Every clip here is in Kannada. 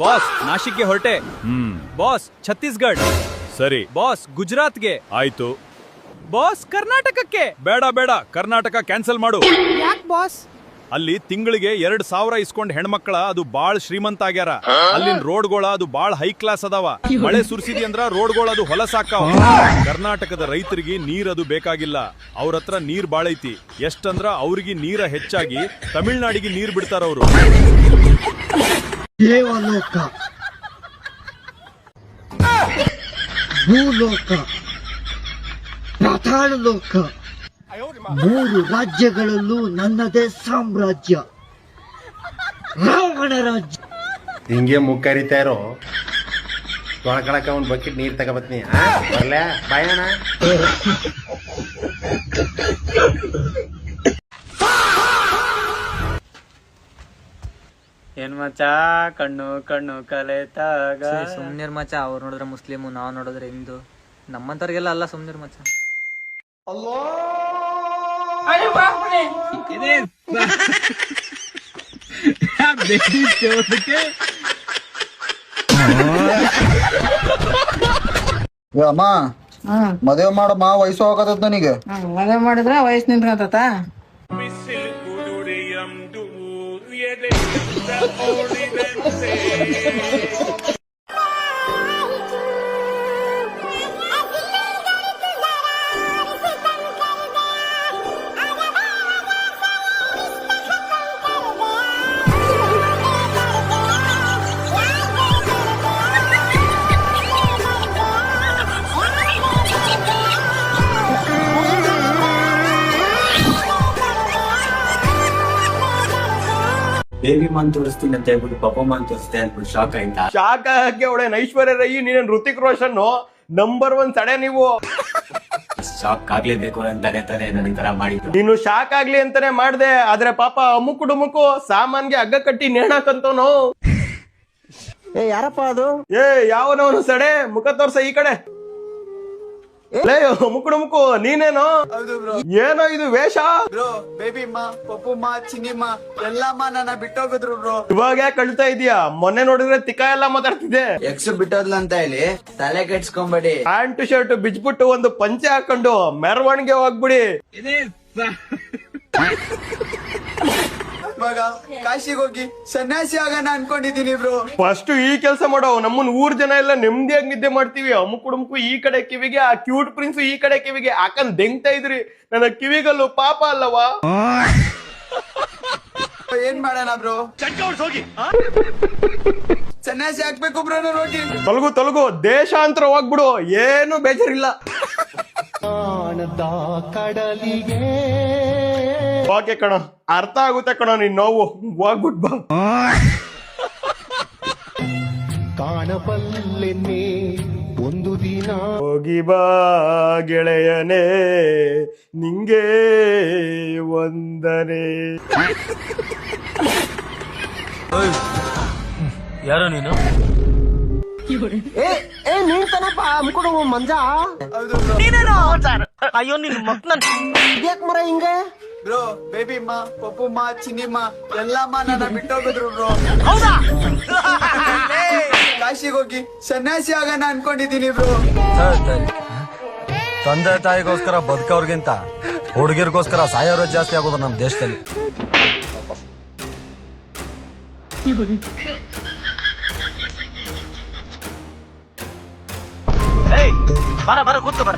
ಬಾಸ್ ನಾಶಿಕ್ಗೆ ಹೊರಟೆ. ಬಾಸ್ ಛತ್ತೀಸ್ಗಢ. ಸರಿ ಬಾಸ್ ಗುಜರಾತ್ಗೆ. ಆಯ್ತು. ಬಾಸ್ ಕರ್ನಾಟಕಕ್ಕೆ. ಬೇಡ ಬೇಡ, ಕರ್ನಾಟಕ ಕ್ಯಾನ್ಸಲ್ ಮಾಡು. ಯಾಕೆ ಬಾಸ್? ಅಲ್ಲಿ ತಿಂಗಳಿಗೆ 2,000 ಇಸ್ಕೊಂಡ್ ಹೆಣ್ಮಕ್ಳ ಅದು ಬಾಳ್ ಶ್ರೀಮಂತ ಆಗ್ಯಾರ. ಅಲ್ಲಿನ ರೋಡ್ಗಳ ಅದು ಬಾಳ್ ಹೈ ಕ್ಲಾಸ್ ಅದಾವ. ಮಳೆ ಸುರಿಸಿದಿ ಅಂದ್ರ ರೋಡ್ಗಳ ಅದು ಹೊಲಸಾಕಾವ. ಕರ್ನಾಟಕದ ರೈತರಿಗೆ ನೀರ್ ಅದು ಬೇಕಾಗಿಲ್ಲ, ಅವ್ರ ಹತ್ರ ನೀರ್ ಬಾಳೈತಿ. ಎಷ್ಟಂದ್ರ ಅವ್ರಿಗೆ ನೀರ ಹೆಚ್ಚಾಗಿ ತಮಿಳ್ನಾಡಿಗೆ ನೀರ್ ಬಿಡ್ತಾರ ಅವರು. ದೇವಲೋಕ, ಭೂಲೋಕ, ಪಾತಾಳ ಲೋಕ, 3 ರಾಜ್ಯಗಳಲ್ಲೂ ನನ್ನದೇ ಸಾಮ್ರಾಜ್ಯ, ರಾವಣ ರಾಜ್ಯ. ಹಿಂಗೆ ಮುಕ್ಕರಿತಾ ಇರೋ ತೊಳ್ಕೊಳಕ ಒಂದ್ ಬಕೆಟ್ ನೀರ್ ತಗೋಬತ್ನಿ. ಬರ್ಲ್ಯಾ ಬಾಯಣ್ಣ. ಏನ್ ಮಚ್ಚ ಕಣ್ಣು ಕಣ್ಣು ಕಲೆತಾಗ. ಸುಮ್ನಿರ್ ಮಚ್ಚ, ಅವ್ರು ನೋಡಿದ್ರೆ ಮುಸ್ಲಿಮು, ನಾವ್ ನೋಡಿದ್ರೆ ಹಿಂದೂ. ನಮ್ಮಂತವ್ರಿಗೆಲ್ಲ ಅಲ್ಲ, ಸುಮ್ನಿರ್ ಮಚ್ಚ. ಅಮ್ಮ ಮದುವೆ ಮಾಡಮ್ಮ, ವಯಸ್ಸು ಹೋಗತ್ತ ನನಗೆ. ಮದುವೆ ಮಾಡಿದ್ರೆ ವಯಸ್ಸು ನಿಂತ್ಕೊಂತ. ಬೇಬಿ ಮಾನ್ ತೋರಿಸ್ತೀನಿ ಅಂತ ಹೇಳ್ಬಿಟ್ಟು ಪಪ್ಪ ಮಾನ್ ತೋರಿಸ್ತೆ ಅಂದ್ಬಿಟ್ಟು ಶಾಕ್ ಆಯ್ತಾ? ಶಾಕ್ ಆಗಕ್ಕೆ ಅವಳೆ ಐಶ್ವರ್ಯ ರೈ, ನೀನ್ ಋತಿಕ್ ರೋಷನ್ ನಂಬರ್ 1 ತಡೆ. ನೀವು ಶಾಕ್ ಆಗ್ಲೇಬೇಕು ಅಂತಾನೆ ತಾನೆ ನನ್ನ ತರ ಮಾಡಿದ್ರು. ನೀನು ಶಾಕ್ ಆಗ್ಲಿ ಅಂತಾನೆ ಮಾಡ್ದೆ, ಆದ್ರೆ ಪಾಪ ಅಮುಕು ಡುಮುಕು ಸಾಮಾನ್ಗೆ ಹಗ್ಗ ಕಟ್ಟಿ ನೇಣಾಕಂತವನು. ಯಾರಪ್ಪ ಅದು? ಯಾವನವನು ಸಡೆ, ಮುಖ ತೋರ್ಸ ಈ ಕಡೆ. ಮುಕ್ಕು ಡುಮುಕು ನೀನೇನೋ? ಏನೋ ಇದು ವೇಷ? ಬೇಬಿಮ್ಮ, ಪಪ್ಪುಮ್ಮ, ಚಿನ್ನಿಮ್ಮ ಎಲ್ಲಮ್ಮ ನನ್ನ ಬಿಟ್ಟೋಗಿದ್ರು ಬ್ರೋ. ಇವಾಗ ಯಾಕೆ ಕಳ್ತಾ ಇದೀಯಾ? ಮೊನ್ನೆ ನೋಡಿದ್ರೆ ತಿಕ್ಕ ಎಲ್ಲ ಮಾತಾಡ್ತಿದ್ದೆ. ಎಕ್ಸ್ ಬಿಟ್ಟೋದ್ಲ ಅಂತ ಹೇಳಿ ತಲೆ ಕೆಡ್ಸ್ಕೊಂಬೇಡಿ. ಪ್ಯಾಂಟ್ ಶರ್ಟ್ ಬಿಚ್ಬಿಟ್ಟು ಒಂದು ಪಂಚೆ ಹಾಕೊಂಡು ಮೆರವಣಿಗೆ ಹೋಗ್ಬಿಡಿ. ಇವಾಗ ಕಾಶಿಗೆ ಹೋಗಿ ಸನ್ಯಾಸಿ ಆಗೋಣ ಅನ್ಕೊಂಡಿದೀನಿ ಬ್ರೋ. ಫಸ್ಟ್ ಈ ಕೆಲಸ ಮಾಡೋ, ನಮ್ಮನ್ ಊರ್ ಜನ ಎಲ್ಲ ನೆಮ್ಮದಿಯಾಗಿ ನಿದ್ದೆ ಮಾಡ್ತೀವಿ. ಅಮುಕ್ ಉಡುಮುಕು ಈ ಕಡೆ ಕಿವಿಗೆ, ಆ ಕ್ಯೂಟ್ ಪ್ರಿನ್ಸ್ ಈ ಕಡೆ ಕಿವಿಗೆ ಹಾಕಂದ್ ದೆಂಗ್ತಾ ಇದ್ರಿ. ನನ್ನ ಕಿವಿಗಲ್ಲು ಪಾಪ ಅಲ್ಲವಾ? ಏನ್ ಮಾಡೋಣ ಬ್ರೋ? ಸನ್ಯಾಸಿ ಹಾಕ್ಬೇಕು ಬ್ರೋ. ಹೋಗಿ ತೊಲಗು ತೊಲಗು, ದೇಶಾಂತರ ಹೋಗ್ಬಿಡು, ಏನು ಬೇಜಾರಿಲ್ಲ. ಓಕೆ ಕಣ, ಅರ್ಥ ಆಗುತ್ತೆ ಕಣ ನಿನ್ ನೋವು. ಹೋಗ್ಬಿಟ್ ಬಾ. ಕಾಣಬಲ್ಲೆನ್ನೆ ಒಂದು ದಿನ. ಹೋಗಿ ಬಾ ಗೆಳೆಯನೇ, ನಿಂಗೆ ವಂದನೆ. ಯಾರೋ ನೀನು? ನೀನ್ ತನಪ್ಪ ಅಮ್ಕೊಡು ಮಂಜ. ಅಯ್ಯೋ ನಿನ್ ಮಕ್ಳನ್ ಯಾಕೆ ಮರ ಹಿಂಗೆ? ಬ್ರೋ, ಬೇಬಿಮ್ಮ, ಪಪ್ಪುಮ್ಮ, ಚಿನ್ನಿಮ್ಮ ಎಲ್ಲಮ್ಮ ನನ್ನ ಬಿಟ್ಟೋಗಿದ್ರು ಬ್ರೋ. ಕಾಶಿಗೆ ಹೋಗಿ ಸನ್ಯಾಸಿ ಆಗೋಣ ಅನ್ಕೊಂಡಿದೀನಿ ಬ್ರೋ. ತಂದೆ ತಾಯಿಗೋಸ್ಕರ ಬದುಕವ್ರಿಗಿಂತ ಹುಡುಗಿರ್ಗೋಸ್ಕರ ಸಾಯೋರು ಜಾಸ್ತಿ ಆಗೋದು ನಮ್ಮ ದೇಶದಲ್ಲಿ. ಬರ ಬರ ಕೂತ್ಕೊ ಬರ.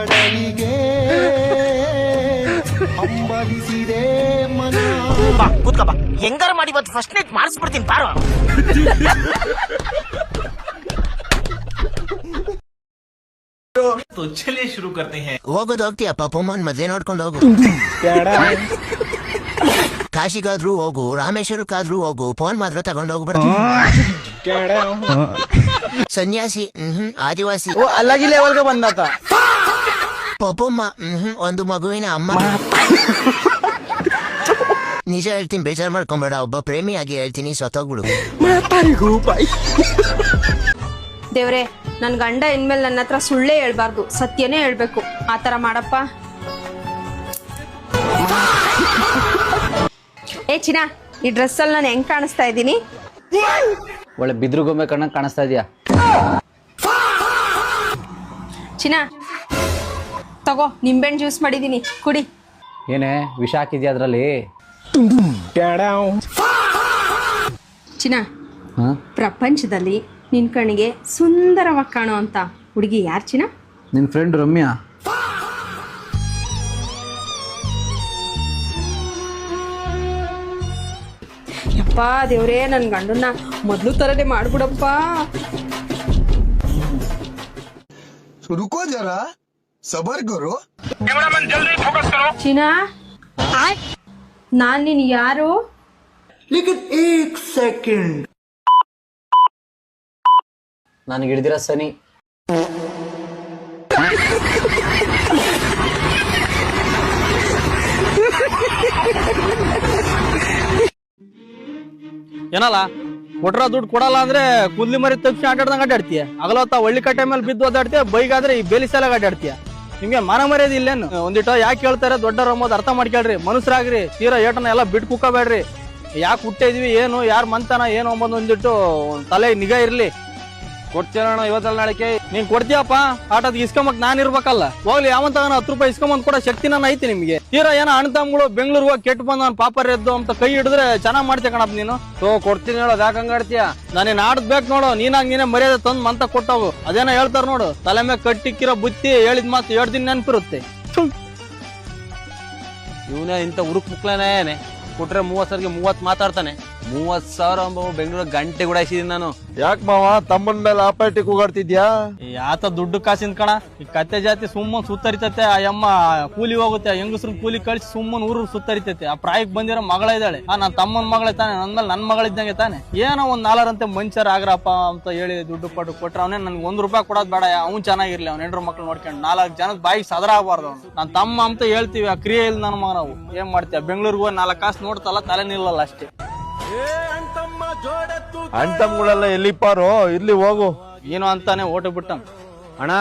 ಅಡಲಿಗೆ ಅಂಬಲಿಸಿದೆ ಮನ. ಕೂತ್ಕೊ ಬಾ, ಹೆಂಗಾರ ಮಾಡಿ ಇವತ್ತು ಫಸ್ಟ್ ನೈಟ್ ಮಾಡಿಸ್ಬಿಡ್ತೀನಿ ಬಾರೋ. तो चलिए शुरू करते हैं. ಹೋಗೋದು ಹೋಗ್ತೀಯ ಪಪ್ಪಮ್ಮನ್ ಮದ್ವೆ ನೋಡ್ಕೊಂಡು ಹೋಗು. ಕಾಶಿಗಾದ್ರೂ ಹೋಗು, ರಾಮೇಶ್ವರಕ್ಕಾದ್ರೂ ಹೋಗು, ಫೋನ್ ಮಾತ್ರ ತಗೊಂಡು ಹೋಗ್ಬಿಡ್ತೀನಿ. ಸನ್ಯಾಸಿ ಆದಿವಾಸಿ ಅಲ್ಲಾಗಿ ಲೆವೆಲ್ಗೆ ಬಂದಾತ. ಪಪ್ಪಮ್ಮ ಒಂದು ಮಗುವಿನ ಅಮ್ಮ. ನಿಜ ಹೇಳ್ತೀನಿ, ಬೇಜಾರು ಮಾಡ್ಕೊಂಬೇಡ. ಒಬ್ಬ ಪ್ರೇಮಿಯಾಗಿ ಹೇಳ್ತೀನಿ, ಸತ್ತೋಗ್ಬಿಡು. ದೇವ್ರೆ, ನನ್ ಗಂಡ ಇನ್ಮೇಲೆ ನನ್ನ ಹತ್ರ ಸುಳ್ಳೇ ಹೇಳ್ಬಾರ್ದು, ಸತ್ಯನೇ ಹೇಳ್ಬೇಕು. ಆತರ ಮಾಡಪ್ಪ. ಚಿನ್ನ, ಈ ಡ್ರೆಸ್ಸಲ್ಲಿ ನಾನು ಹೆಂಗ್ ಕಾಣಿಸ್ತಾ ಇದ್ದೀನಿ? ಒಳ್ಳೆ ಬಿದ್ರುಗೊಮ್ಮೆ ಕಣ್ಣಂಗೆ ಕಾಣಿಸ್ತಾ ಇದೆಯಾ? ಚಿನ್ನ ತಗೋ, ನಿಂಬೆಹಣ್ಣು ಜ್ಯೂಸ್ ಮಾಡಿದ್ದೀನಿ, ಕುಡಿ. ಏನೇ ವಿಷ ಹಾಕಿದ್ಯಾ ಅದ್ರಲ್ಲಿ? ಚಿನ್ನ, ಪ್ರಪಂಚದಲ್ಲಿ ನಿನ್ ಕಣ್ಣಿಗೆ ಸುಂದರವಾಗಿ ಕಾಣೋ ಅಂತ ಹುಡುಗಿ ಯಾರು ಚಿನ್ನ? ನಿನ್ನ ಫ್ರೆಂಡ್ ರಮ್ಯಾ. ಯಪ್ಪ ದೇವ್ರೇ, ನನ್ ಗಂಡನ್ನ ಮೊದ್ಲು ತರದೇ ಮಾಡ್ಬಿಡಪ್ಪ. रुको जरा सबर करो ಚಿನ್ನ, ನಾನ್ ನೀನ್ ಯಾರು? लेकिन एक सेकंड ನನಗೆ ಹಿಡ್ದಿರ ಸನಿ. ಏನಲ್ಲ ಕೊಟ್ರ ದುಡ್ಡು ಕೊಡಲ್ಲ ಅಂದ್ರೆ ಕುದ್ಲಿ ಮರಿ ತಕ್ಷಣ ಆಟಾಡ್ದಂಗ ಅಡ್ಡಾಡ್ತೀಯ. ಅಗಲತ್ತ ಒಳ್ಳಿ ಕಟ್ಟೆ ಮೇಲೆ ಬಿದ್ದು ಓದಾಡ್ತೀಯ, ಬೈಗಾದ್ರೆ ಈ ಬೇಲಿ ಸಾಲಾಗ ಅಡ್ಡಾಡ್ತೀಯ. ನಿಮ್ಗೆ ಮಾನ ಮರ್ಯಾದೆ ಇಲ್ಲೇನು? ಒಂದಿಟ ಯಾಕೆ ಹೇಳ್ತಾರೆ ದೊಡ್ಡರ ಅಂಬೋದು ಅರ್ಥ ಮಾಡ್ಕೊಳ್ರಿ. ಮನುಷ್ಯರಾಗ್ರಿ, ತೀರಾ ಏಟನ ಎಲ್ಲ ಬಿಟ್ಟು ಕುಕ್ಕಬೇಡ್ರಿ. ಯಾಕೆ ಹುಟ್ಟಿದ್ವಿ, ಏನು ಯಾರು ಮಂತಾನ ಏನು ಅಂಬೋದು ಒಂದಿಟ್ಟು ತಲೆ ನಿಗಾ ಇರ್ಲಿ. ಕೊಡ್ತೀರಣ ಇವತ್ತಲ್ಲ ನಾಳೆಗೆ. ನೀನ್ ಕೊಡ್ತೀಯಪ್ಪ, ಆಟದ ಇಸ್ಕೊಂಬಕ್ ನಾನ್ ಇರ್ಬೇಕಲ್ಲ. ಹೋಗ್ಲಿ, ಯಾವಂತ 10 ರೂಪಾಯಿ ಇಸ್ಕೊಂಬಂದ್ ಕೂಡ ಶಕ್ತಿ ನಾನು ಐತಿ ನಿಮ್ಗೆ. ತೀರಾ ಏನೋ ಅಣ್ಣ ತಮ್ಮಗಳು ಬೆಂಗಳೂರಿಗೆ ಹೋಗಿ ಕೆಟ್ಟು ಬಂದ ಪಾಪರ್ ಎದ್ದು ಅಂತ ಕೈ ಹಿಡಿದ್ರೆ ಚೆನ್ನಾಗ್ ಮಾಡ್ತೀಯ ಕಣಪ್ಪ ನೀನು. ಕೊಡ್ತೀನಿ ಹೇಳೋದು ಯಾಕಂಗ ಆಡ್ತೀಯ? ನಾನೇನ್ ಆಡದ್ ಬೇಕು ನೋಡು, ನೀನಾಗ ನೀನೇ ಮರ್ಯಾದೆ ತಂದ್ ಮಂತ ಕೊಟ್ಟವು. ಅದೇನೋ ಹೇಳ್ತಾರ ನೋಡು, ತಲೆ ಮೇಲೆ ಕಟ್ಟಿಕ್ಕಿರೋ ಬುತ್ತಿ ಹೇಳಿದ್ ಮಾತು 2 ದಿನ ನೆನಪಿರುತ್ತೆ. ಇವನೇ ಇಂಥ ಉರುಕ್ ಮುಕ್ಳೇನೆ ಕೊಟ್ರೆ 30 ಸಾವಿರಕ್ಕೆ 30 ಮಾತಾಡ್ತಾನೆ. 30,000 ಬೆಂಗಳೂರು ಗಂಟೆ ಕೂಡ ಹಾಯಿಸಿದೀನಿ ನಾನು. ಯಾಕೆ ಮಾವ ತಮ್ಮನ ಮೇಲೆ ಆಪಾಟಿ ಕೂಗಾಡ್ತಿದ್ಯಾ? ಆತ ದುಡ್ಡು ಕಾಸಿನ ಕಣ. ಈ ಕತ್ತೆ ಜಾತಿ ಸುಮ್ಮನ್ ಸುತ್ತರಿತತೆ. ಆ ಅಮ್ಮ ಕೂಲಿ ಹೋಗುತ್ತೆ, ಹೆಂಗಸ್ರು ಕೂಲಿ ಕಳಿಸಿ ಸುಮ್ಮನ್ ಊರು ಸುತ್ತರಿತೈತೆ. ಆ ಪ್ರಾಯಕ್ಕೆ ಬಂದಿರೋ ಮಗಳ ಇದ್ದಾಳೆ. ನನ್ನ ತಮ್ಮನ ಮಗಳೇ ತಾನೆ, ನನ್ಮೇಲೆ ನನ್ನ ಮಗಳಿದ್ದಂಗೆ ತಾನೆ. ಏನೋ ಒಂದ್ 4ರಂತೆ ಮನುಷ್ಯರ ಆಗ್ರಪ್ಪ ಅಂತ ಹೇಳಿ ದುಡ್ಡು ಕೊಟ್ರೆ ಅವನೇ ನನ್ಗೆ 1 ರೂಪಾಯಿ ಕೊಡೋದ್ ಬೇಡ. ಅವ್ನು ಚೆನ್ನಾಗಿರ್ಲಿ, ಅವ್ನ 2 ಮಕ್ಳು ನೋಡ್ಕೊಂಡು 4 ಜನದ ಬಾಯಿಗೆ ಸದರ ಆಗ್ಬಾರ್ದು. ಅವ್ನು ನನ್ನ ತಮ್ಮ ಅಂತ ಹೇಳ್ತೀವಿ, ಆ ಕ್ರಿಯೆ ಇಲ್ಲ ನನ್ನ ಮಗ. ನಾವು ಏನ್ ಮಾಡ್ತೀವಿ? ಬೆಂಗಳೂರಿಗೆ ಹೋಗಿ 4 ಕಾಸು ನೋಡ್ತಲ್ಲ, ತಲೆ ನಿಲ್ಲಲ್ಲ ಅಷ್ಟೇ. ಅಣ್ತಮ್ಗಳೆಲ್ಲ ಎಲ್ಲಿ ಪಾರೋ, ಇರ್ಲಿ ಹೋಗು. ಏನು ಅಂತಾನೆ ಓಟ ಬಿಟ್ಟ. ಅಣ್ಣ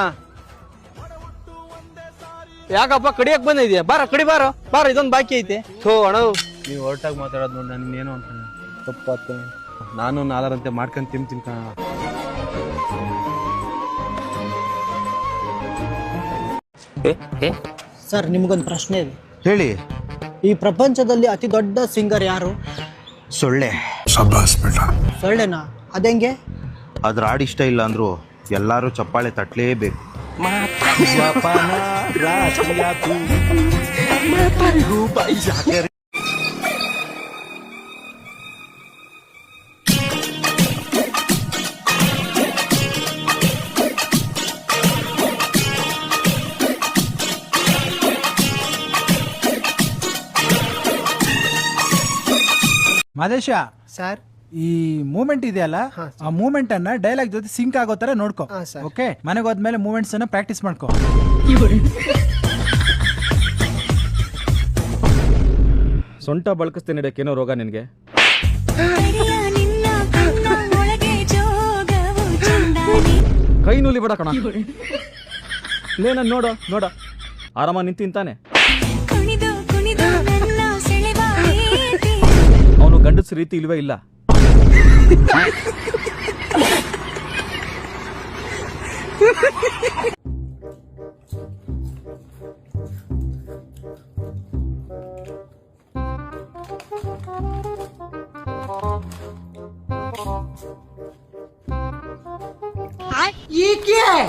ಯಾಕಪ್ಪ ಕಡಿಯಕ್ ಬಂದಿದ್ಯಾ? ಬಾರ ಕಡಿ, ಬಾರ ಇದೊಂದು ಬಾಕಿ ಐತೆ. ಅಣ್ಣ, ನೀವು ಹೊರಟಾಗಿ ಮಾತಾಡೋದು ನೋಡಿ ನಾನು ಏನು ಅಂತ ತಪ್ಪಾತ. ನಾನು 4ರಂತೆ ಮಾಡ್ಕೊಂಡು ತಿಂತೀನಿ ಕಣ. ಸರ್, ನಿಮ್ಗೊಂದು ಪ್ರಶ್ನೆ ಇದೆ. ಹೇಳಿ. ಈ ಪ್ರಪಂಚದಲ್ಲಿ ಅತಿ ದೊಡ್ಡ ಸಿಂಗರ್ ಯಾರು? ಸೊಳ್ಳೆ. ಸೊಳ್ಳೆನಾ? ಅದೆಂಗೆ? ಅದ್ರ ಹಾಡು ಇಷ್ಟ ಇಲ್ಲ ಅಂದ್ರು ಎಲ್ಲಾರು ಚಪ್ಪಾಳೆ ತಟ್ಲೇಬೇಕು. ಮಾದೇಶ ಸರ್, ಈ ಮೂಮೆಂಟ್ ಇದೆಯಲ್ಲ, ಆ ಮೂಮೆಂಟ್ ಅನ್ನ ಡೈಲಾಗ್ ಜೊತೆ ಸಿಂಕ್ ಆಗೋ ತರ ನೋಡ್ಕೋ. ಓಕೆ, ಮನೆಗೆ ಹೋದ್ಮೇಲೆ ಮೂಮೆಂಟ್ಸ್ ಅನ್ನ ಪ್ರಾಕ್ಟೀಸ್ ಮಾಡ್ಕೋ. ಸೊಂಟ ಬಳಕಿಸ್ತೇನೆ ಏನೋ ರೋಗ ನಿನ್ಗೆ? ಕೈ ನೂಲಿ ಬಿಡ ಕಣ. ನಾನು ನೋಡ ಆರಾಮ ನಿಂತಿಂತಾನೆ. ಅವನು ಗಂಡಸ ರೀತಿ ಇಲ್ವೇ ಇಲ್ಲ. ये क्या है?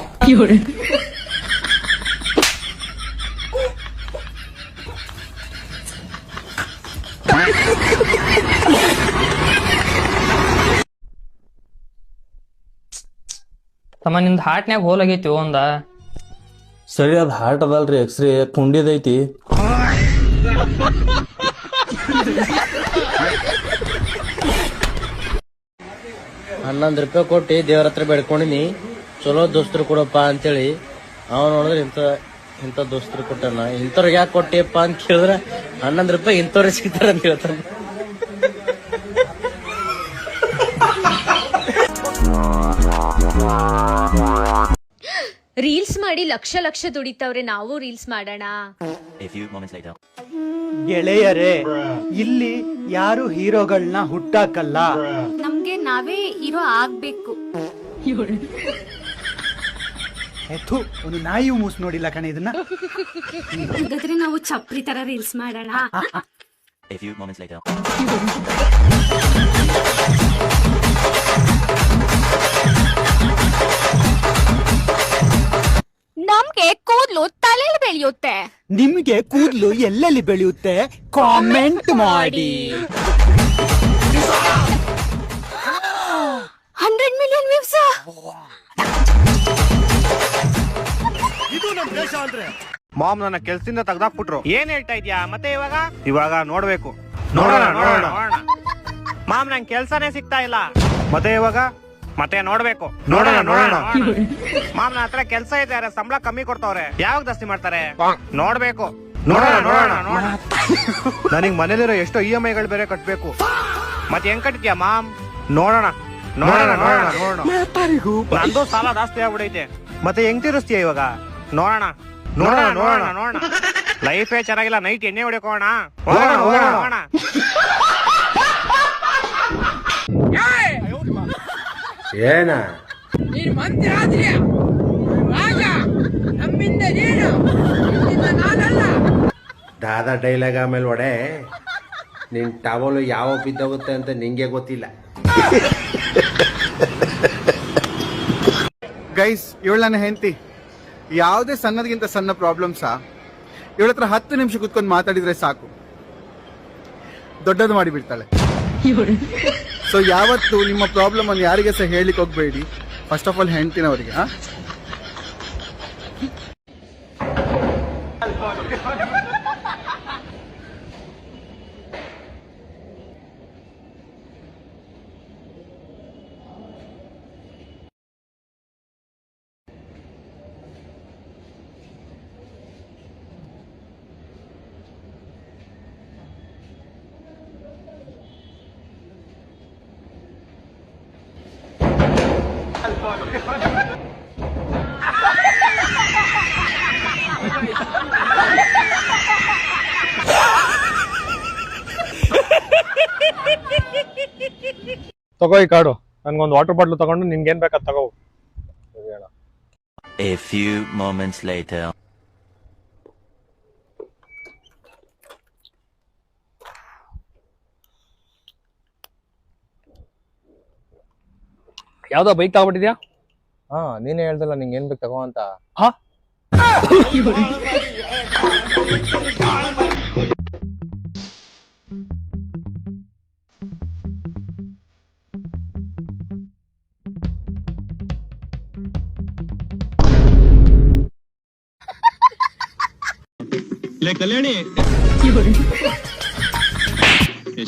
ತಮ್ಮ ನಿಮ್ದು ಹಾರ್ಟ್ನ್ಯಾಗ ಹೋಲಾಗೈತಿ ಒಂದ. ಸರಿ, ಅದು ಹಾರ್ಟ್ ಅದಲ್ರಿ, ಎಕ್ಸ್ರೇ ಕುಂಡಿದೈತಿ. $11 ರೂಪಾಯಿ ಕೊಟ್ಟು ದೇವ್ರ ಹತ್ರ ಬೇಡ್ಕೊಂಡಿನಿ, ಚಲೋ ದೋಸ್ತರು ಕೊಡಪ್ಪ ಅಂತೇಳಿ. ಅವ್ ನೋಡಿದ್ರೆ ಇಂಥ ದೋಸ್ತರು ಕೊಟ್ಟನ. ಇಂಥವ್ರಿಗೆ ಯಾಕೆ ಕೊಟ್ಟಿಯಪ್ಪ ಅಂತ ಕೇಳಿದ್ರೆ $11 ರೂಪಾಯಿ ಇಂಥವ್ರೆ ಸಿಗ್ತಾರ ಅಂತ ಹೇಳ್ತಾನೆ. ರೀಲ್ಸ್ ಮಾಡಿ ಲಕ್ಷ ಲಕ್ಷ ದುಡಿತವ್ರೆ, ನಾವು ರೀಲ್ಸ್ ಮಾಡೋಣ. ಗೆಳೆಯರೇ, ಇಲ್ಲಿ ಯಾರು ಹೀರೋಗಳನ್ನ ಹುಟ್ಟಾಕಲ್ಲ. ನಮ್ಗೆ ನಾವೇ ಹೀರೋ ಆಗ್ಬೇಕು. ಎತ್ತು ಒಂದು ನಾಯಿ ಮೂಸ್ ನೋಡಿಲ್ಲ ಕಣೆ ಇದನ್ನ. ಹಾಗಾದ್ರೆ ನಾವು ಚಪ್ರಿ ತರ ರೀಲ್ಸ್ ಮಾಡೋಣ. ನಮ್ಗೆ ಕೂದಲು ತಲೆಯಲ್ಲಿ ಬೆಳೆಯುತ್ತೆ. ನಿಮ್ಗೆ ಕೂದಲು ಎಲ್ಲೆಲ್ಲಿ ಬೆಳೆಯುತ್ತೆ ಕಾಮೆಂಟ್ ಮಾಡಿ. 100 ಮಿಲಿಯನ್ ವ್ಯೂಸ್. ಮಾಮ್ ನನ್ನ ಕೆಲ್ಸದಿಂದ ತೆಗ್ದಾಕ್ಬಿಟ್ರು. ಏನ್ ಹೇಳ್ತಾ ಇದ್ಯಾ ಮತ್ತೆ ಇವಾಗ ನೋಡ್ಬೇಕು. ನೋಡೋಣ. ಮಾಮ್ ನಂಗೆ ಕೆಲ್ಸನೇ ಸಿಗ್ತಾ ಇಲ್ಲ. ಮತ್ತೆ ನೋಡ್ಬೇಕು. ನೋಡೋಣ. ಮಾಮ್ ನನ್ನ ಹತ್ರ ಕೆಲ್ಸ ಇದೆ, ಸಂಬಳ ಕಮ್ಮಿ ಕೊಡ್ತಾವ್ರೆ. ಯಾವಾಗ ಜಾಸ್ತಿ ಮಾಡ್ತಾರೆ? ನೋಡ್ಬೇಕು. ನೋಡೋಣ. ನನಗ್ ಮನೇಲಿರೋ ಎಷ್ಟೋ EMIಗಳು ಬೇರೆ ಕಟ್ಬೇಕು. ಮತ್ತೆ ಹೆಂಗ್ ಕಟ್ತೀಯ ಮಾಮ್? ನೋಡೋಣ. ನಂದು ಸಾಲ ಜಾಸ್ತಿ ಆಗ್ಬಿಡೈತೆ. ಮತ್ತೆ ಹೆಂಗ್ ತೀರಿಸ್ತೀಯ ಇವಾಗ? ನೋಡೋಣ. ಲೈಫೇ ಚೆನ್ನಾಗಿಲ್ಲ, ನೈಟ್ ಎಣ್ಣೆ ಹೊಡೆಕೋಣ. ಏನ ದಾದಾ ಡೈಲಾಗ್ ಆಮೇಲೆ ಒಡೆ ನಿನ್ ಟವಲು ಯಾವ ಬಿದ್ದೋಗುತ್ತೆ ಅಂತ ನಿಂಗೆ ಗೊತ್ತಿಲ್ಲ. ಗೈಸ್, ಇವಳು ನನ್ನ ಹೆಂಡತಿ. ಯಾವುದೇ ಸಣ್ಣದಕ್ಕಿಂತ ಸಣ್ಣ ಪ್ರಾಬ್ಲಮ್ಸಾ ಇವಳ ಹತ್ರ 10 ನಿಮಿಷ ಕುತ್ಕೊಂಡು ಮಾತಾಡಿದ್ರೆ ಸಾಕು, ದೊಡ್ಡದು ಮಾಡಿಬಿಡ್ತಾಳೆ. ಸೊ ಯಾವತ್ತು ನಿಮ್ಮ ಪ್ರಾಬ್ಲಮ್ ಅನ್ನು ಯಾರಿಗೆ ಸಹ ಹೇಳಿಕ್ ಹೋಗ್ಬೇಡಿ. ಫಸ್ಟ್ ಆಫ್ ಆಲ್ ಹೆಂಡತಿನವರಿಗೆ. ತಗೋ ಈ ಕಾರ್ಡು. ನನ್ಗೊಂದು ವಾಟರ್ ಬಾಟ್ಲು ತಗೊಂಡು ನಿನ್ಗೆ ಏನ್ ಬೇಕಾದ್ ತಗೋ. A few moments later. ಯಾವ್ದೋ ಬೈಕ್ ತಗೊಬಿಟ್ಟಿದ್ಯಾ? ನೀನೇ ಹೇಳ್ದಲ್ಲ ನಿಂಗೆ ಏನ್ ಬೇಕು ತಗೋ ಅಂತ. ಕಲ್ಯಾಣಿ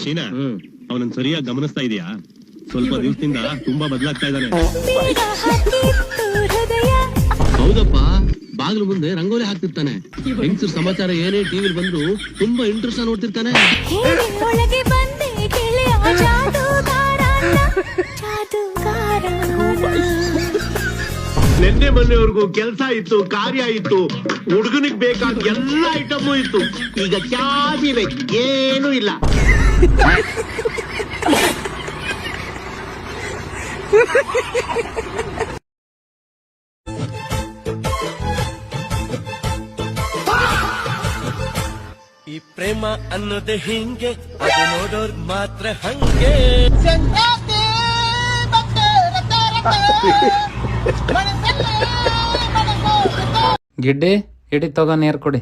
ಶೀನಾ, ಅವನನ್ನ ಸರಿಯಾಗಿ ಗಮನಿಸ್ತಾ ಇದೀಯಾ? ಸ್ವಲ್ಪ ದಿವಸದಿಂದ ತುಂಬಾ ಬದಲಾಗ್ತಾ ಇದ್ದಾನೆ. ಹೌದಪ್ಪ, ಬಾಗಿಲು ಮುಂದೆ ರಂಗೋಲಿ ಹಾಕ್ತಿರ್ತಾನೆ. ಹೆಂಗಸರು ಸಮಾಚಾರ ಏನೇ ಟಿವಿಲಿ ಬಂದ್ರು ತುಂಬಾ ಇಂಟ್ರೆಸ್ಟ್ ನೋಡ್ತಿರ್ತಾನೆ. ನಿನ್ನೆ ಮೊನ್ನೆವರೆಗೂ ಕೆಲಸ ಇತ್ತು, ಕಾರ್ಯ ಇತ್ತು, ಹುಡುಗನಿಗೆ ಬೇಕಾದ ಎಲ್ಲ ಐಟಮು ಇತ್ತು. ಈಗ ಚಾಬಿವೆ, ಏನೂ ಇಲ್ಲ. ಈ ಪ್ರೇಮ ಅನ್ನೋದೇ ಹಿಂಗೆ, ಅದು ನೋಡೋರ್ ಮಾತ್ರ ಹಂಗೆ. ಗಿಡ್ಡಿ ಇಡಿ ತಗೋ ನೀರ್ ಕೊಡಿ.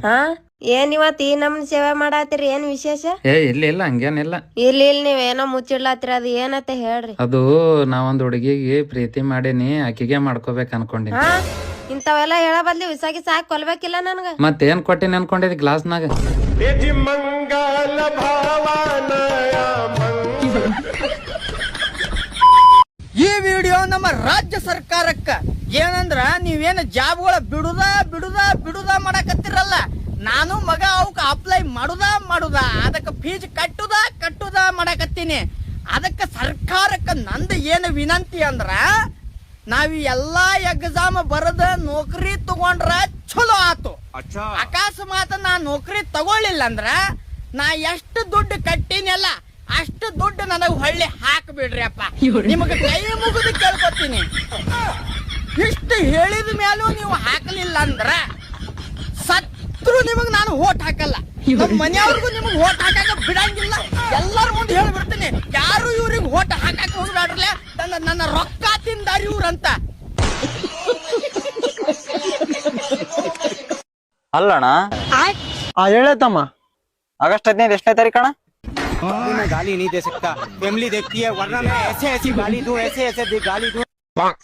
ಏನ್ ಇವತ್ ಈ ನಮ್ನ ಸೇವೆ ಮಾಡಾತಿರಿ? ಏನ್ ವಿಶೇಷ? ಇಲ್ಲ ಹಂಗೇನಿಲ್ಲ. ಇಲ್ಲಿ ನೀವೇನೋ ಮುಚ್ಚಿಡ್ಲಾತಿರಿ, ಅದು ಏನತ್ತೆ ಹೇಳ್ರಿ. ಅದು ನಾವೊಂದ್ ಹುಡುಗಿಗೆ ಪ್ರೀತಿ ಮಾಡೀನಿ, ಆಕಿಗೆ ಮಾಡ್ಕೋಬೇಕು ಅನ್ಕೊಂಡಿನಿ. ಇಂಥವೆಲ್ಲ ಹೇಳ ಬದ್ಲಿ ವಿಸಾಗಿ ಸಾಕ್ ಕೊಲ್ಬೇಕಿಲ್ಲ ನನ್ಗ. ಮತ್ತೇನ್ ಕೊಟ್ಟಿನಿ ಅನ್ಕೊಂಡಿದ್ ಗ್ಲಾಸ್ನಾಗ? ಈ ವಿಡಿಯೋ ನಮ್ಮ ರಾಜ್ಯ ಸರ್ಕಾರಕ್ಕ ಏನಂದ್ರ, ನೀವೇನು ಜಾಬ್ಗಳ ಬಿಡುದ ಮಾಡಕತ್ತಿರಲ್ಲ, ನಾನು ಮಗ ಅವಕ್ಕೆ ಅಪ್ಲೈ ಮಾಡುದ ಅದಕ್ಕೆ ಫೀಸ್ ಕಟ್ಟುದ ಮಾಡಕತ್ತೀನಿ. ಅದಕ್ಕೆ ಸರ್ಕಾರಕ್ಕೆ ನಂದು ಏನು ವಿನಂತಿ ಅಂದ್ರ, ನಾವ್ ಎಲ್ಲಾ ಎಕ್ಸಾಮ್ ಬರದ ನೌಕರಿ ತಗೊಂಡ್ರ ಚಲೋ ಆತು. ಅಕಸ್ಮಾತ್ ನಾ ನೌಕರಿ ತಗೊಳ್ಳಿಲ್ಲ ಅಂದ್ರ ನಾ ಎಷ್ಟು ದುಡ್ಡು ಕಟ್ಟಿನಲ್ಲ ಅಷ್ಟು ದುಡ್ಡು ನನಗ್ ಹೊಳ್ಳಿ ಹಾಕ್ಬಿಡ್ರಿ ಅಪ್ಪ. ನಿಮಗ ಕೈ ಮುಗಿದು ಕೇಳ್ಕೊತೀನಿ, ಇಷ್ಟು ಹೇಳಿದ ಮೇಲೂ ನೀವು ಹಾಕಲಿಲ್ಲ ಅಂದ್ರ ಸತ್ರು ನಿಮಗ್ ನಾನು ಓಟ್ ಹಾಕಲ್ಲ. ನಮ್ಮ ಮನೆಯವ್ರಿಗೂ ನಿಮಗ್ ಓಟ್ ಹಾಕಾಕ ಬಿಡಂಗಿಲ್ಲ. ಎಲ್ಲರ ಮುಂದೆ ಹೇಳ್ಬಿಡ್ತೀನಿ, ಯಾರು ಇವ್ರಿಗೆ ಓಟ್ ಹಾಕಾಕ ಹೋಗ್ಬೇಡ್ರಲ್ಲ, ನನ್ನ ರೊಕ್ಕ ತಿಂದಾರ ಇವ್ರಂತ. ಅಲ್ಲಣ್ಣ ಹೇಳತ್ತಮ್ಮ, ಆಗಸ್ಟ್ 15 ಎಷ್ಟನೇ ತಾರೀಕಣ್ಣ? ಗಾಲಿ ನೀ ದೇ ಸಕ್ತಾ, ಫ್ಯಾಮಿಲಿ देखती है वरना मैं ऐसे ऐसी गाली दूं, ऐसे ऐसे गाली दूं.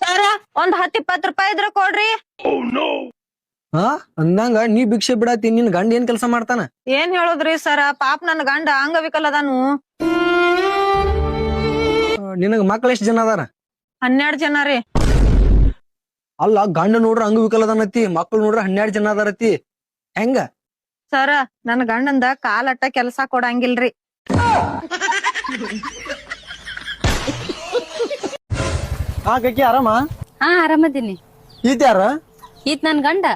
ಸರ ಒಂದ್ 10-20 ರೂಪಾಯಿ ಇದ್ರೆ ಕೊಡ್ರಿ. ಅಂದಂಗ ನೀ ಭಿಕ್ಷೆ ಬಿಡಾತಿ, ನಿನ್ ಗಂಡ ಏನ್ ಕೆಲಸ ಮಾಡ್ತಾನ? ಏನ್ ಹೇಳುದ್ರಿ ಸರ, ಪಾಪ ನನ್ ಗಂಡ ಅಂಗವಿಕಲ ಅದಾನು. ನಿನಗ ಮಕ್ಳು ಎಷ್ಟ್ ಜನ ಅದಾರ? 12 ಜನ ರೀ. ಅಲ್ಲ, ಗಂಡ ನೋಡ್ರ ಅಂಗವಿಕಲ ಅದಾನತಿ, ಮಕ್ಳು ನೋಡ್ರ 12 ಜನ ಅದಾರತಿ, ಹೆಂಗ? ಸರ ನನ್ ಗಂಡಂದ ಕಾಲಟ್ಟ ಕೆಲ್ಸ ಕೊಡಂಗಿಲ್ರಿ. ಆರಾಮ? ಹಾ ಆರಾಮದೀನಿ. ಈತ ಯಾರ? ಈತ್ ನನ್ ಗಂಡ.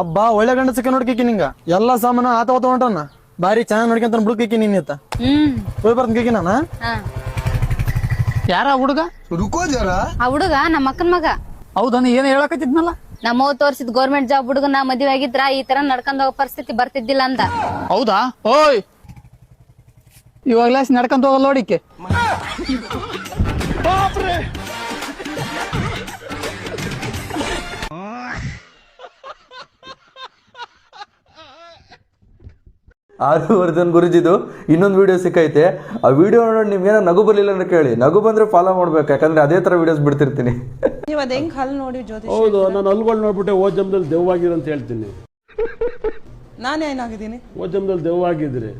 ಅಬ್ಬಾ, ಒಳ್ಳೆ ಗಂಡ ಸಿಕ್ಕ ನೋಡ್ಕಿ ನಿಂಗ. ಎಲ್ಲಾ ಸಾಮಾನ ಆತ ಹೊಂಟವನ, ಬಾರಿ ಚೆನ್ನಾಗ್ ನೋಡ್ಕೊಂತ ಬಿಡ್ಕಿ ನಿನ್ ಹೋಗಿ ಬರ್ತಕಿ ನಾನ. ಯಾರ ಹುಡುಗ? ಆ ಹುಡುಗ ನಮ್ಮ ಅಕ್ಕನ ಮಗ. ಹೌದಾ, ಏನ್ ಹೇಳಕತ್ತಿದ್ನಲ್ಲ? ನಮ್ಮವ್ ತೋರ್ಸಿದ್ ಗೌರ್ಮೆಂಟ್ ಜಾಬ್ ಹುಡುಗ ನಾ ಮದ್ವೆ ಆಗಿದ್ರ ಈ ತರ ನಡ್ಕೊಂಡ್ ಹೋಗೋ ಪರಿಸ್ಥಿತಿ ಬರ್ತಿದ್ದಿಲ್ಲ ಅಂದ. ಹೌದಾ? ಓಯ್, ಇವಾಗ್ಲೇ ನಡ್ಕೊಂತ ಹೋಗಲ್ಲ ನೋಡಿಕೆ. ಆರ್ಯವರ್ಧನ್ ಗುರುಜಿದು ಇನ್ನೊಂದು ವಿಡಿಯೋ ಸಿಕ್ಕೈತೆ. ಆ ವಿಡಿಯೋ ನೋಡಿ ನಿಮ್ಗೇನೋ ನಗು ಬರಲಿಲ್ಲ ಅಂತ ಕೇಳಿ, ನಗು ಬಂದ್ರೆ ಫಾಲೋ ಮಾಡ್ಬೇಕು, ಯಾಕಂದ್ರೆ ಅದೇ ತರ ವಿಡಿಯೋಸ್ ಬಿಡ್ತಿರ್ತೀನಿ. ಹೌದು, ನಾನು ಹಲ್ಗಳು ನೋಡ್ಬಿಟ್ಟೆ ಓ ಜಮ್ದಲ್ಲಿ ದೆವ್ವಾಗಿರು ಅಂತ ಹೇಳ್ತೀನಿ. ನಾನೇನಾಗಿದ್ದೀನಿ? ಓ ಜಮ್ದಲ್ಲಿ ದೆವ್ವಾಗಿದ್ರಿ.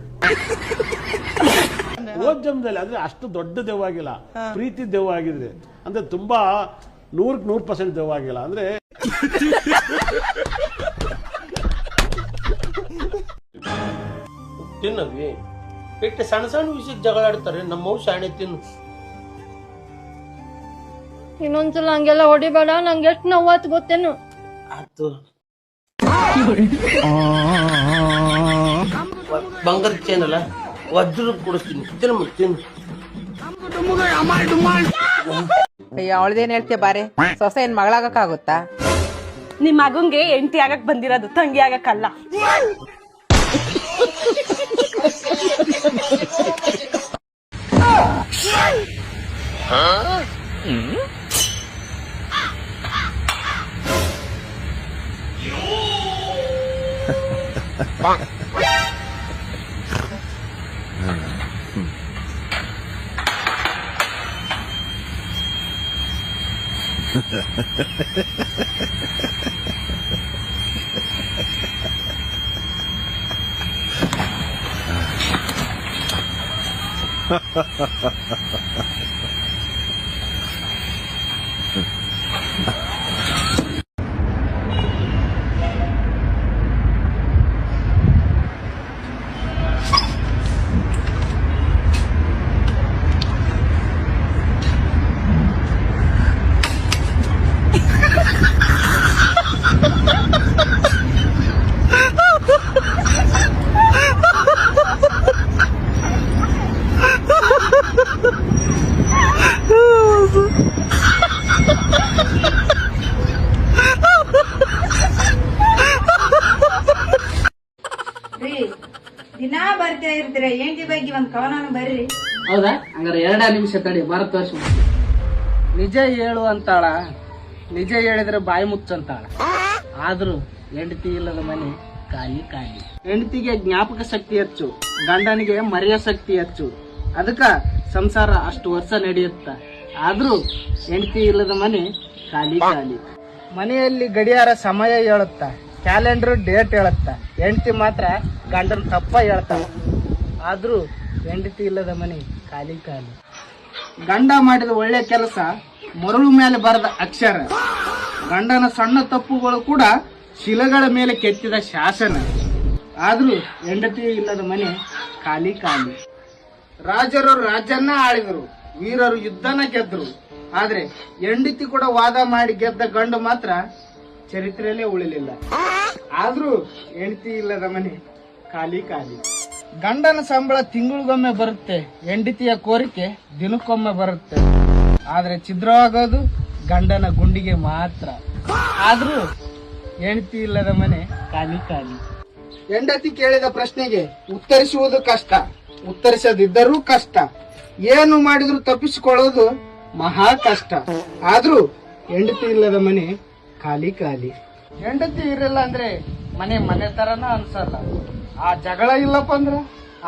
ಓ ಜಮ್ದಲ್ಲಿ ಅಂದ್ರೆ ಅಷ್ಟು ದೊಡ್ಡ ದೆವ್ವಾಗಿಲ್ಲ, ಪ್ರೀತಿ ದೆವ್ವಾಗಿದ್ರಿ. ಅಂದ್ರೆ ತುಂಬಾ 100% ದೆವ್ವಾಗಿಲ್ಲ. ಅಂದ್ರೆ ತಿನ್ನವಿ ಇಟ್ಟು ಸಣ್ಣ ಸಣ್ಣ ವಿಷಯಕ್ಕೆ ಜಗಳ ಆಡ್ತಾರೆ. ನಮ್ಮವ್ ಶಾಣೆ ತಿನ್ನು. ಇನ್ನೊಂದ್ಸಲ ಹಂಗೆಲ್ಲ ಹೊಡಿಬೇಡ, ನಂಗೆ ಎಷ್ಟ್ ನೋವಾತ್ ಗೊತ್ತೇನು? ಆತು, ಬಂಗಾರದ ಚೈನ್ ಅಲ್ಲ, ವಜ್ರ ಕೊಡಿಸ್ತೀನಿ, ತಿನ್ನು. ಅವಳದೇನ್ ಹೇಳ್ತೀಯ ಬಾರೆ, ಸೊಸೆ ಏನ್ ಮಗಳಾಗಕ್ಕಾಗುತ್ತಾ? ನಿಮ್ ಮಗಂಗೆ ಹೆಂಡತಿ ಆಗಕ್ ಬಂದಿರೋದು, ತಂಗಿ ಆಗಕ್ಕಲ್ಲ. ದಿನಾ ಬರ್ತಾ ಇರ್ತೀರ, ಹೆಂಡತಿ ಬಗ್ಗೆ ಒಂದ್ ಕವನ ಬರ್ರಿ. ಹೌದಾ? ಹಂಗಾರೆ 2 ನಿಮಿಷ ತಡಿ, ಭಾರತ ವರ್ಷ. ನಿಜ ಹೇಳು ಅಂತಾಳ, ನಿಜ ಹೇಳಿದ್ರೆ ಬಾಯಿ ಮುಚ್ಚಂತಾಳ. ಆದ್ರೂ ಹೆಂಡತಿ ಇಲ್ಲದ ಮನೆ ಖಾಲಿ ಖಾಲಿ. ಹೆಂಡತಿಗೆ ಜ್ಞಾಪಕ ಶಕ್ತಿ ಹೆಚ್ಚು, ಗಂಡನಿಗೆ ಮರೆಯ ಶಕ್ತಿ ಹೆಚ್ಚು. ಅದಕ್ಕ ಸಂಸಾರ ಅಷ್ಟು ವರ್ಷ ನಡೆಯುತ್ತ. ಆದ್ರೂ ಹೆಂಡತಿ ಇಲ್ಲದ ಮನೆ ಖಾಲಿ ಖಾಲಿ. ಮನೆಯಲ್ಲಿ ಗಡಿಯಾರ ಸಮಯ ಹೇಳುತ್ತ, ಕ್ಯಾಲೆಂಡರ್ ಡೇಟ್ ಹೇಳುತ್ತ. ಹೆಂಡತಿ ಮಾತ್ರ ಗಂಡನ ತಪ್ಪ ಹೇಳ್ತಾಳ. ಆದ್ರೂ ಹೆಂಡತಿ ಇಲ್ಲದ ಮನೆ ಖಾಲಿ ಖಾಲಿ. ಗಂಡ ಮಾಡಿದ ಒಳ್ಳೆ ಕೆಲಸ ಮರಳು ಮೇಲೆ ಬರೆದ ಅಕ್ಷರ. ಗಂಡನ ಸಣ್ಣ ತಪ್ಪುಗಳು ಕೂಡ ಶಿಲೆಗಳ ಮೇಲೆ ಕೆತ್ತಿದ ಶಾಸನ. ಆದ್ರೂ ಹೆಂಡತಿ ಇಲ್ಲದ ಮನೆ ಖಾಲಿ ಖಾಲಿ. ರಾಜರು ರಾಜ್ಯನ್ನ ಆಳಿದರು, ವೀರರು ಯುದ್ಧನ ಗೆದ್ರು. ಆದ್ರೆ ಹೆಂಡತಿ ಕೂಡ ವಾದ ಮಾಡಿ ಗೆದ್ದ ಗಂಡು ಮಾತ್ರ ಚರಿತ್ರೆಯಲ್ಲೇ ಉಳಿಲಿಲ್ಲ. ಆದ್ರೂ ಹೆಂಡತಿ ಇಲ್ಲದ ಮನೆ ಖಾಲಿ ಖಾಲಿ. ಗಂಡನ ಸಂಬಳ ತಿಂಗಳಿಗೊಮ್ಮೆ ಬರುತ್ತೆ, ಹೆಂಡತಿಯ ಕೋರಿಕೆ ದಿನಕ್ಕೊಮ್ಮೆ ಬರುತ್ತೆ. ಆದ್ರೆ ಛಿದ್ರವಾಗೋದು ಗಂಡನ ಗುಂಡಿಗೆ ಮಾತ್ರ. ಆದ್ರೂ ಹೆಂಡತಿ ಇಲ್ಲದ ಮನೆ ಖಾಲಿ ಖಾಲಿ. ಹೆಂಡತಿ ಕೇಳಿದ ಪ್ರಶ್ನೆಗೆ ಉತ್ತರಿಸುವುದು ಕಷ್ಟ, ಉತ್ತರಿಸದಿದ್ದರೂ ಕಷ್ಟ, ಏನು ಮಾಡಿದ್ರು ತಪ್ಪಿಸಿಕೊಳ್ಳೋದು ಮಹಾ ಕಷ್ಟ. ಆದ್ರೂ ಹೆಂಡತಿ ಇಲ್ಲದ ಮನೆ ಖಾಲಿ ಖಾಲಿ. ಹೆಂಡತಿ ಇರಲ್ಲ ಅಂದ್ರೆ ಮನೆ ತರನ ಅನ್ಸಲ್ಲ. ಆ ಜಗಳ ಇಲ್ಲಪ್ಪ ಅಂದ್ರೆ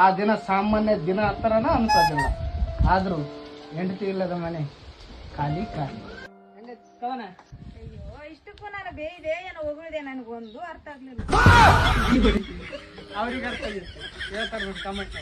ಆ ದಿನ ಸಾಮಾನ್ಯ ದಿನ ತರನ ಅನ್ಸೋದಿಲ್ಲ. ಆದ್ರೂ ಹೆಂಡತಿ ಇಲ್ಲದ ಮನೆ ಖಾಲಿ ಖಾಲಿ. ಇಷ್ಟಕ್ಕೂ ನಾನು ಬೇಯಿದೆ ಏನೋ ಹೊಗಳಿದೆ, ನನಗೊಂದು ಅರ್ಥ ಆಗ್ಲಿಲ್ಲ. ಅವ್ರಿಗೆ ಅರ್ಥ ಆಗಿದೆ, ಹೇಳ್ತಾರೆ ಕಮೆಂಟ್.